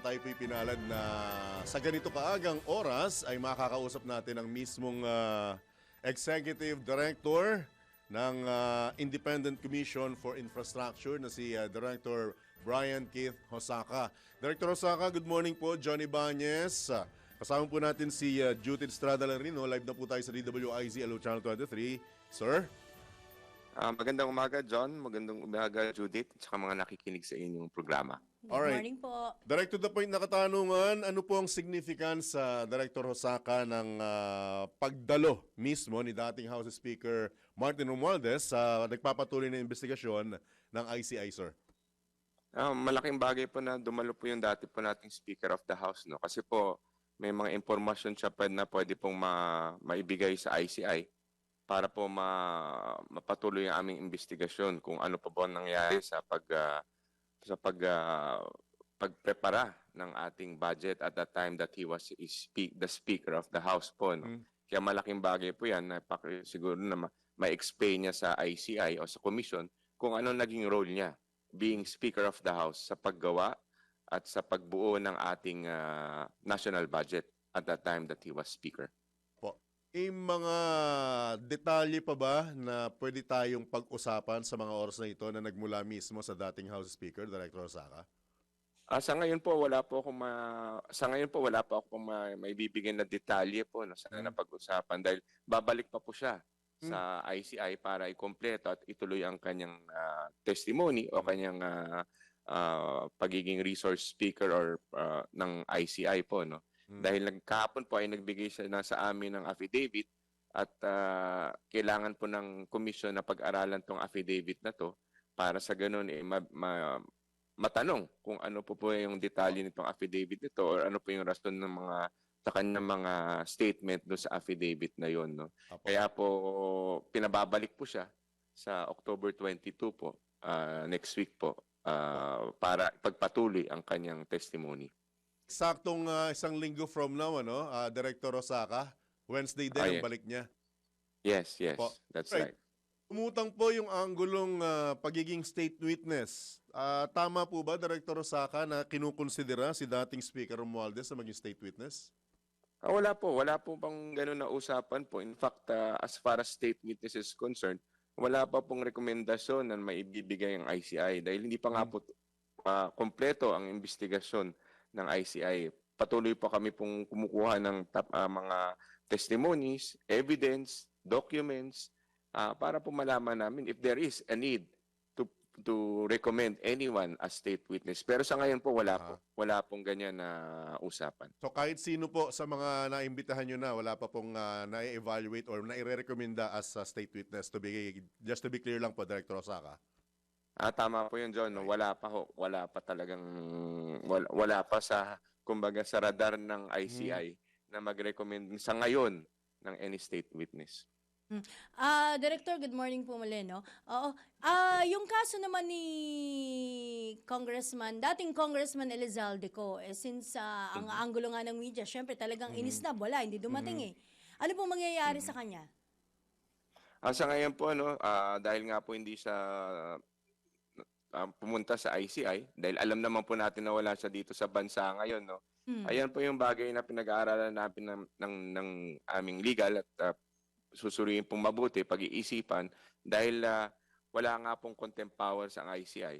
tayo po'y pinalad na sa ganito kaagang oras ay makakausap natin ang mismong Executive Director ng Independent Commission for Infrastructure na si Director Brian Keith Hosaka. Director Hosaka, good morning po. Johnny Bañez. Kasama po natin si Judith Estrada Larino. Live na po tayo sa DWIZ Hello Channel 23. Sir? Magandang umaga, John. Magandang umaga, Judith, at saka mga nakikinig sa inyong programa. Good morning po. Direct to the point na katanungan, ano po ang significance sa Director Hosaka ng pagdalo mismo ni dating House Speaker Martin Romualdez sa nagpapatuloy na investigasyon ng ICI, sir? Malaking bagay po na dumalo po yung dati po nating Speaker of the House, no? Kasi po may mga impormasyon siya na pwede pong maibigay sa ICI para po mapatuloy ang aming investigasyon kung ano pa ba nangyari sa pagprepara ng ating budget at that time that he was the Speaker of the House po. No? Kaya malaking bagay po yan na siguro na ma-explain niya sa ICI o sa Commission kung ano naging role niya being Speaker of the House sa paggawa at sa pagbuo ng ating national budget at that time that he was Speaker. Mga detalye pa ba na pwede tayong pag-usapan sa mga oras na ito na nagmula mismo sa dating House Speaker, Director Hosaka? Sa ngayon po wala po akong maibibigyan na detalye po no, sa napag-usapan dahil babalik pa po siya sa ICI para ikumpleto at ituloy ang kanyang testimony o kanyang pagiging resource speaker or ng ICI po no. Dahil kahapon po ay nagbigay siya na sa amin ng affidavit at kailangan po ng komisyon na pag-aralan tong affidavit na to para sa ganun matanong kung ano po yung detalye nitong affidavit nito or ano po yung rason ng sa kanyang mga statement do sa affidavit na yon no. Kaya po pinababalik po siya sa October 22 po next week po para pagpatuloy ang kanyang testimony. Saktong isang linggo from now, Director Hosaka, Wednesday din ang balik niya. Yes, that's right. Umutang po yung anggulong pagiging state witness. Tama po ba, Director Hosaka, na kinukonsidera si dating Speaker Romualdez sa maging state witness? Wala po pang gano'n na usapan po. In fact, as far as state witness is concerned, wala pa pong rekomendasyon na maibibigay ang ICI dahil hindi pa nga po kompleto ang investigasyon ng ICI. Patuloy pa kami pong kumukuha ng mga testimonies, evidence, documents para po malaman namin if there is a need to recommend anyone as state witness. Pero sa ngayon po wala pong ganyan na usapan. So kahit sino po sa mga naimbitahan nyo na, wala pa pong na-evaluate or na-i-recommenda as state witness just to be clear lang po, Director Hosaka? Tama po yun, John. Wala pa talagang, wala pa sa, kumbaga, sa radar ng ICI na mag-recommend sa ngayon ng any state witness. Director, good morning po muli, no? Oo. Yung kaso naman ni dating Congressman Elizalde ko, since ang anggulo nga ng media, syempre talagang inisnab, wala, hindi dumating Ano pong mangyayari sa kanya? Sa ngayon po, dahil nga po hindi siya pumunta sa ICI dahil alam naman po natin na wala siya dito sa bansa ngayon, no. Ayan po yung bagay na pinag-aaralan natin ng aming legal at susuriin pong mabuti pag-iisipan dahil wala nga pong contempt powers ang ICI.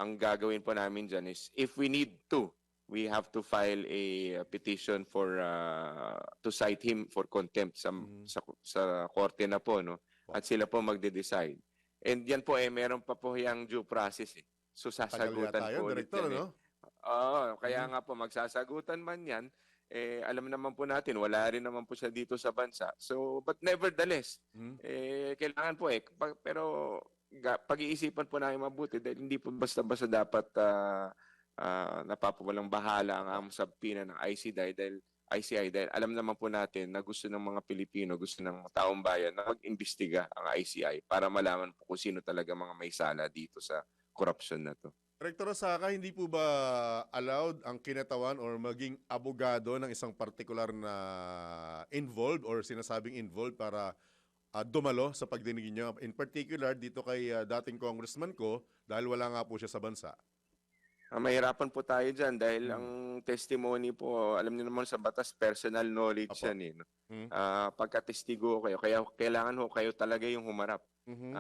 Ang gagawin po namin dyan is if we need to, we have to file a petition for to cite him for contempt sa korte na po, no. At sila po magde-decide. And yan po meron pa po yung due process So sasagutan po ulit Director, yan, kaya nga po magsasagutan man yan, alam naman po natin, wala rin naman po siya dito sa bansa. So, but nevertheless, kailangan po pero pag-iisipan po namin mabuti dahil hindi po basta-basta dapat napapawalang bahala ang subpoena ng ICI dahil alam naman po natin na gusto ng mga Pilipino, gusto ng taong bayan na mag-imbestiga ang ICI para malaman po kung sino talaga mga may sala dito sa korupsyon na to. Director Hosaka, hindi po ba allowed ang kinatawan or maging abogado ng isang particular na involved or sinasabing involved para dumalo sa pagdinig niyo? In particular, dito kay dating congressman ko dahil wala nga po siya sa bansa. Mahirapan po tayo dyan dahil ang testimony po, alam niyo naman sa batas, personal knowledge Apo. yan eh. No? Hmm. Pagka-testigo kayo, kaya kailangan ho kayo talaga yung humarap. Mhm.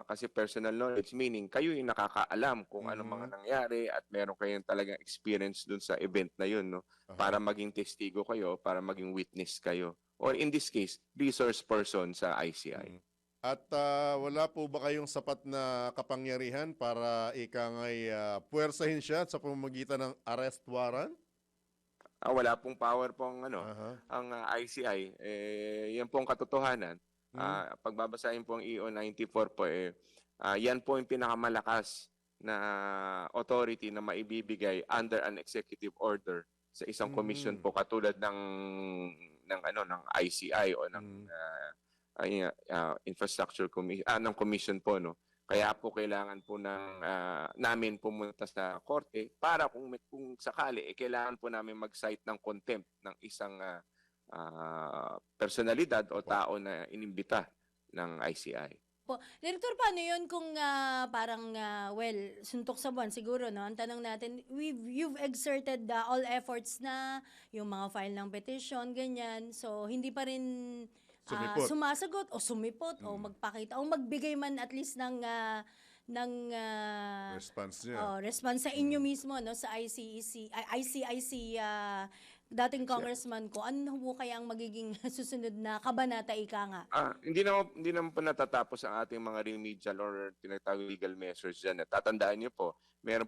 Kasi personal knowledge, meaning kayo yung nakakaalam kung ano mga nangyari at meron kayong talagang experience dun sa event na yun, no? Aha. Para maging testigo kayo, para maging witness kayo. Or in this case, resource person sa ICI. At wala po ba kayong sapat na kapangyarihan para ikangay puwersahin siya sa pamamagitan ng arrest warrant? Wala pong power pong Aha. ang ICI. Yan po ang katotohanan. Pagbabasahin po ang EO 94 po, yan po yung pinakamalakas na authority na maibibigay under an executive order sa isang commission po katulad ng ICI o ng infrastructure commission ng commission po, no. Kaya po kailangan po namin pumunta sa korte para kung sakali kailangan po namin mag-cite ng contempt ng isang personalidad o tao na inimbita ng ICI. Po. Director, paano yun kung parang, suntok sa buwan siguro, no? Ang tanong natin, you've exerted all efforts na, yung mga file ng petition, ganyan. So, hindi pa rin Sumipot. sumasagot o sumipot o magpakita o magbigay man at least ng Response niya. response sa inyo mismo, no, sa ICIC dating congressman ko. Ano po kaya ang magiging susunod na kabanata ika nga? Hindi naman po natatapos ang ating mga remedial or tinatawag legal measures diyan. Tatandaan niyo po, meron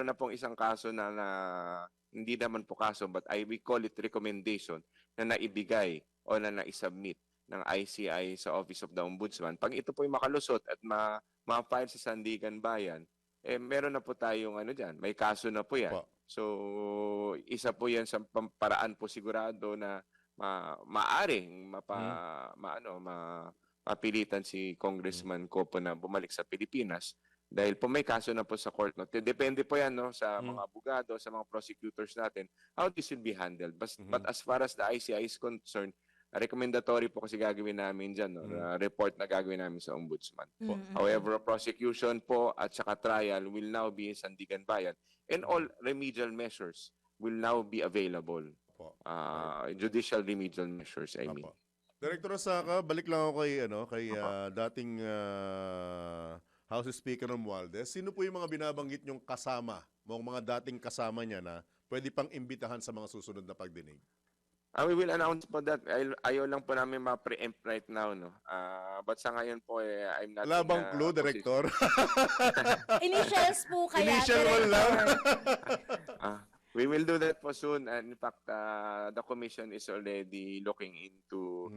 na pong isang kaso na hindi naman po kaso but we call it recommendation na naibigay o na naisubmit ng ICI sa Office of the Ombudsman. Pag ito po ay makalusot at ma-file sa Sandigan Bayan, meron na po tayong diyan, may kaso na po yan. Po. So, isa po yan sa paraan po sigurado na maaring mapilitan si Congressman Copo na bumalik sa Pilipinas dahil po may kaso na po sa court. No? Depende po yan, no, sa mga abogado, sa mga prosecutors natin, how this will be handled. But as far as the ICI is concerned, recommendatory po kasi gagawin namin dyan, no? Report na gagawin namin sa Ombudsman. However, prosecution po at saka trial will now be in Sandigan Bayan and all remedial measures will now be available. Judicial remedial measures, I mean. Director Osaka, balik lang ako kay dating House Speaker Romualdez. Sino po yung mga binabanggit niyong kasama, mga dating kasama niya na pwede pang imbitahan sa mga susunod na pagdinig? We will announce po that. Ayaw lang po namin ma-preempt right now, no. But sa ngayon po, I'm not... Wala bang clue, Director? Initials po kaya, Initial all lang. We will do that po soon. And in fact, the commission is already looking into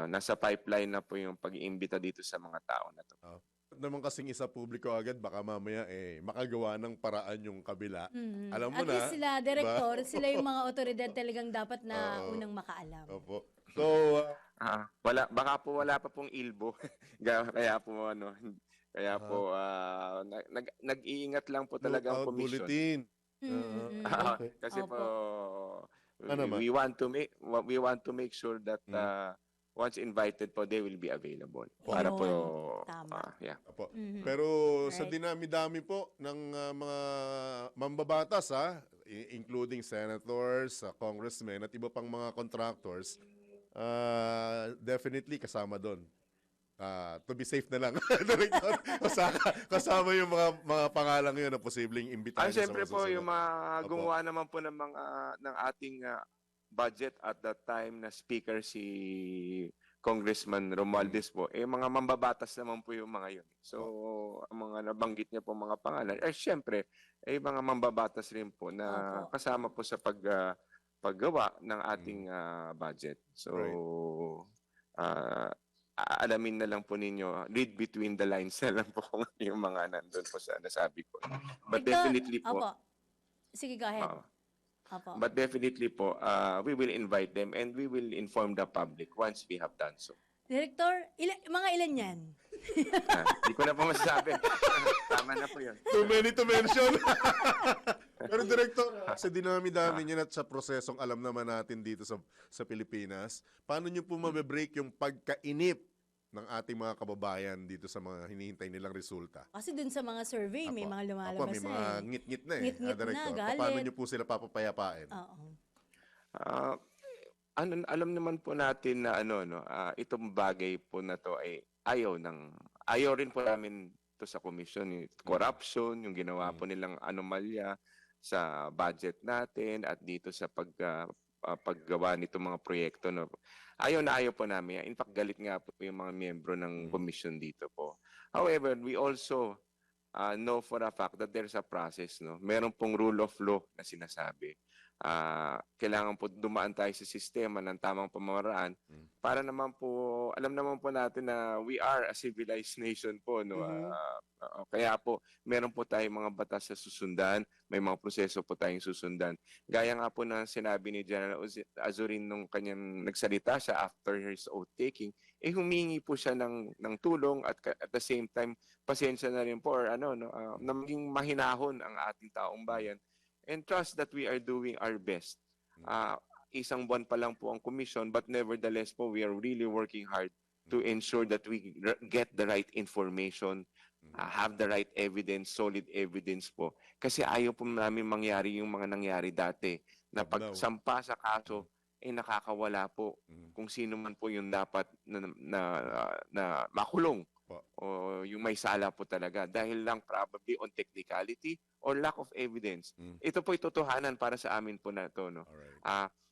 nasa pipeline na po yung pag-iimbita dito sa mga tao na to. Naman kasing isa publiko agad, baka mamaya makagawa ng paraan yung kabila. Alam mo at na. least sila, Director, sila yung mga otoridad talagang dapat na unang makaalam. Opo. So, baka po wala pa pong ilbo. Kaya po nag-iingat lang po talaga ang lookout commission. bulletin. Okay. Kasi Opo. po we want to make sure that once invited po they will be available. Para po Tama. Opo. Pero sa dinami-dami po ng mga mambabatas including senators, congressmen at iba pang mga contractors, definitely kasama doon. To be safe na lang, Director, kasama yung mga pangalang yun na posibleng imbitahan sa Siyempre mga po, susunod. yung mga gumawa naman po ng ating budget at that time na speaker si Congressman Romualdez po, mga mambabatas naman po yung mga yun. So, ang mga nabanggit niya po mga pangalan, siyempre, mga mambabatas rin po na kasama po sa paggawa ng ating budget. So, alamin na lang po ninyo, read between the lines na lang po kung yung mga nandun po sa nasabi ko. But definitely po, Sige, go ahead. But definitely po, we will invite them and we will inform the public once we have done so. Director, mga ilan yan? Hindi ko na po masasabi. Tama na po yun. Too many to mention. Pero Director, sa dinami-dami niyan at sa prosesong alam naman natin dito sa Pilipinas, paano niyo po mabibreak yung pagkainip ng ating mga kababayan dito sa mga hinihintay nilang resulta? Kasi dun sa mga survey, may Apo. mga Apo, lumalabas may mga na eh. ngit-ngit na Ngit-ngit na, Director. galit. Paano niyo po sila papapayapain? Oo. Ah, alam naman po natin na itong bagay po na to ay ayaw rin po namin to sa komisyon, yung corruption, yung ginawa po nilang anomalya sa budget natin at dito sa paggawa nitong mga proyekto, no. Ayaw na ayaw po namin. In fact, galit nga po yung mga miyembro ng komisyon dito po. However, we also know for a fact that there's a process, no. Meron pong rule of law na sinasabi. Kailangan po dumaan tayo sa sistema ng tamang pamamaraan para naman po, alam naman po natin na we are a civilized nation po, no. Kaya po meron po tayong mga batas sa susundan, may mga proseso po tayong susundan. Gaya nga po na sinabi ni General Azurin nung kanyang nagsalita siya after his oath taking, humingi po siya ng tulong at at the same time pasensya na rin po or na maging mahinahon ang ating taong bayan. And trust that we are doing our best. Isang buwan pa lang po ang commission, but nevertheless po, we are really working hard to ensure that we get the right information, have the right evidence, solid evidence po. Kasi ayaw po namin mangyari yung mga nangyari dati, na pagsampa sa kaso, nakakawala po kung sino man po yung dapat na makulong. O yung may sala po talaga dahil lang probably on technicality or lack of evidence. Ito po totohanan para sa amin po na ito, no.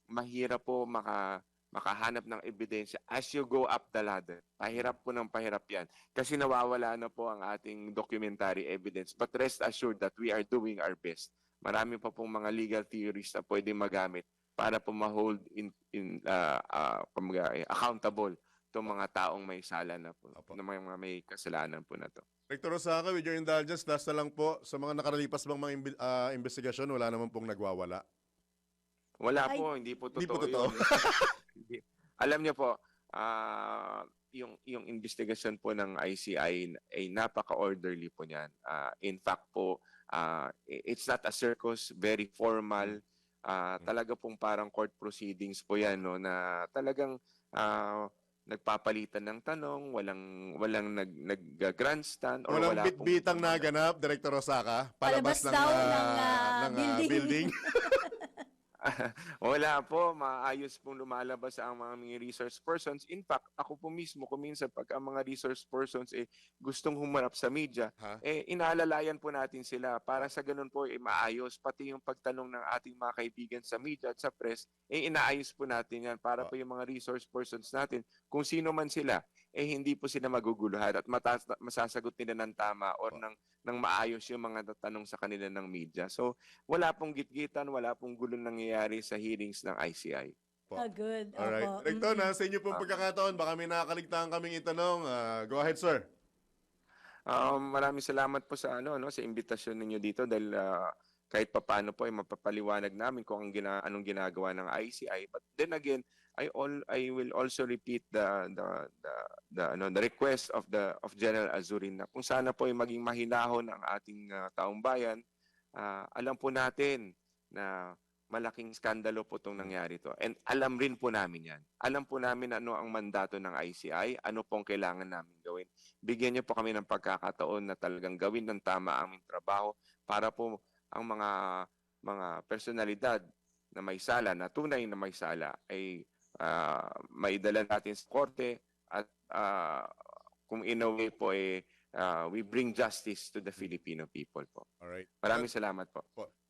Mahirap po makahanap ng ebidensya as you go up the ladder. Pahirap po ng pahirap yan kasi nawawala na po ang ating documentary evidence. But rest assured that we are doing our best. Marami pa pong mga legal theories na pwedeng magamit para po ma-hold accountable itong mga taong may sala na po, na mga may kasalanan po na to. Director Osaka, with your indulgence, last na lang po, sa mga nakaralipas bang mga investigasyon, wala naman pong nagwawala? Wala po, hindi po totoo. Hindi po totoo. Yun. Alam niyo po, yung investigasyon po ng ICI ay napaka-orderly po niyan. In fact po, it's not a circus, very formal. Talaga pong parang court proceedings po yan, no, na talagang nagpapalitan ng tanong, walang nag-grandstand or Walang wala bitbitang naganap, Director Osaka, palabas daw ng building. Wala po, maayos pong lumalabas ang mga resource persons. In fact, ako po mismo, kuminsan pag ang mga resource persons gustong humarap sa media, inaalalayan po natin sila para sa ganun po maayos. Pati yung pagtanong ng ating mga kaibigan sa media at sa press, inaayos po natin yan para po yung mga resource persons natin, kung sino man sila, hindi po sila maguguluhan at masasagot nila ng tama or ng maayos yung mga tanong sa kanila ng media. So, wala pong gitgitan, wala pong gulong nangyayari sa hearings ng ICI. Good. Alright. Opo. Director, nasa inyo pong pagkakataon, baka may nakakaligtaan kaming itanong. Go ahead, sir. Maraming salamat po sa sa imbitasyon ninyo dito dahil kahit papaano po ay mapapaliwanag namin kung anong ginagawa ng ICI. But then again, I will also repeat the request of General Azurin na kung sana po ay maging mahinahon ang ating taong bayan. Alam po natin na malaking skandalo po itong nangyari to. And alam rin po namin yan. Alam po namin ano ang mandato ng ICI, ano pong kailangan namin gawin. Bigyan niyo po kami ng pagkakataon na talagang gawin ng tama ang aming trabaho para po ang mga personalidad na may sala, na tunay na may sala, ay maidala natin sa korte at kung in a way po we bring justice to the Filipino people po. Alright. Maraming salamat po.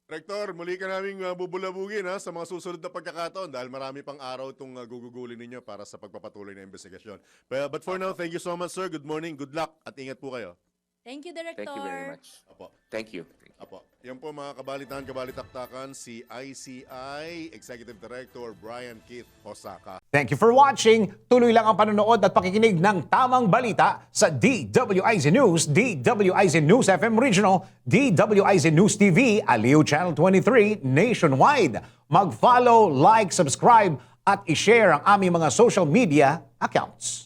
Director, muli ka naming bubulabugin sa mga susunod na pagkakataon dahil marami pang araw itong gugugulin ninyo para sa pagpapatuloy na investigasyon. But for now, thank you so much, sir. Good morning, good luck, at ingat po kayo. Thank you, Director. Thank you very much. Apo. Thank you. Apo. Yan po mga kabalitaan-kabalitaktakan, si ICI Executive Director Brian Keith Osaka. Thank you for watching. Tuloy lang ang panonood at pakikinig ng tamang balita sa DWIZ News, DWIZ News FM Regional, DWIZ News TV, Aliw Channel 23 nationwide. Mag-follow, like, subscribe at i-share ang aming mga social media accounts.